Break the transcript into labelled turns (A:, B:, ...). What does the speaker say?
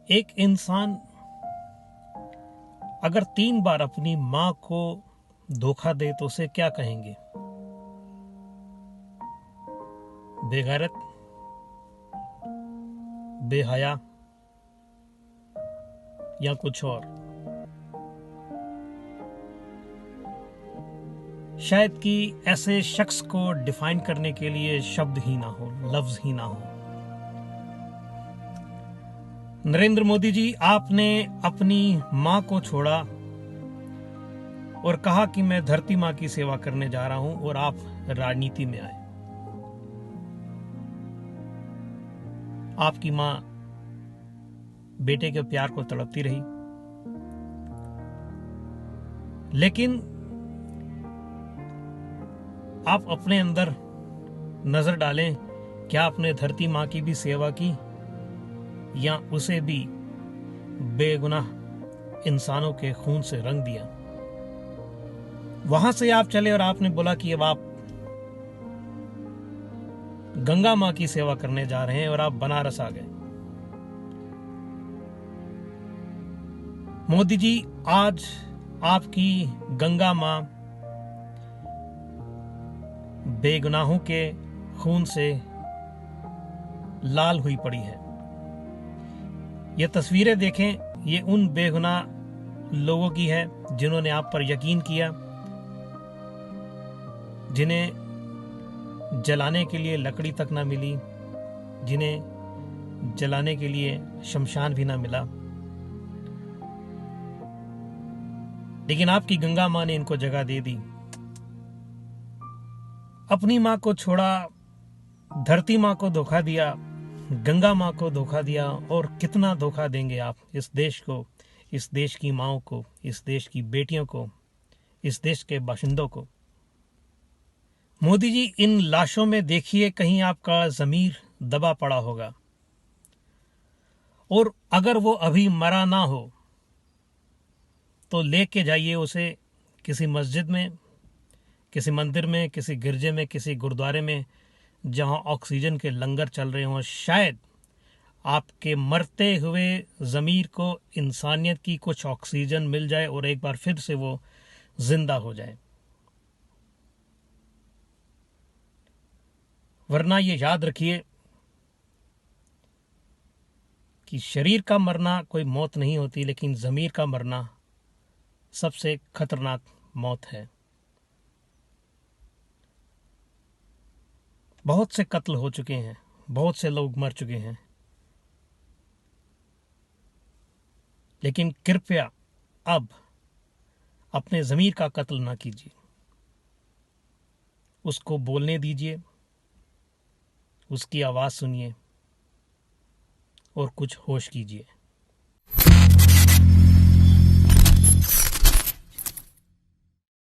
A: एक इंसान अगर 3 बार अपनी मां को धोखा दे तो उसे क्या कहेंगे? बेगैरत, बेहया या कुछ और? शायद कि ऐसे शख्स को डिफाइन करने के लिए शब्द ही ना हो, लफ्ज ही ना हो। नरेंद्र मोदी जी, आपने अपनी मां को छोड़ा और कहा कि मैं धरती मां की सेवा करने जा रहा हूं, और आप राजनीति में आए। आपकी मां बेटे के प्यार को तड़पती रही, लेकिन आप अपने अंदर नजर डालें, क्या आपने धरती मां की भी सेवा की या उसे भी बेगुनाह इंसानों के खून से रंग दिया? वहां से आप चले और आपने बोला कि अब आप गंगा मां की सेवा करने जा रहे हैं, और आप बनारस आ गए। मोदी जी, आज आपकी गंगा मां बेगुनाहों के खून से लाल हुई पड़ी है। ये तस्वीरें देखें, ये उन बेगुनाह लोगों की है जिन्होंने आप पर यकीन किया, जिन्हें जलाने के लिए लकड़ी तक ना मिली, जिन्हें जलाने के लिए शमशान भी ना मिला, लेकिन आपकी गंगा मां ने इनको जगह दे दी। अपनी मां को छोड़ा, धरती मां को धोखा दिया, गंगा मां को धोखा दिया, और कितना धोखा देंगे आप इस देश को, इस देश की माओं को, इस देश की बेटियों को, इस देश के बाशिंदों को। मोदी जी, इन लाशों में देखिए कहीं आपका ज़मीर दबा पड़ा होगा, और अगर वो अभी मरा ना हो तो लेके जाइए उसे किसी मस्जिद में, किसी मंदिर में, किसी गिरजे में, किसी गुरुद्वारे में, जहां ऑक्सीजन के लंगर चल रहे हों। शायद आपके मरते हुए ज़मीर को इंसानियत की कुछ ऑक्सीजन मिल जाए और एक बार फिर से वो जिंदा हो जाए। वरना ये याद रखिए कि शरीर का मरना कोई मौत नहीं होती, लेकिन ज़मीर का मरना सबसे खतरनाक मौत है। बहुत से कत्ल हो चुके हैं, बहुत से लोग मर चुके हैं, लेकिन कृपया अब अपने ज़मीर का कत्ल ना कीजिए। उसको बोलने दीजिए, उसकी आवाज़ सुनिए और कुछ होश कीजिए।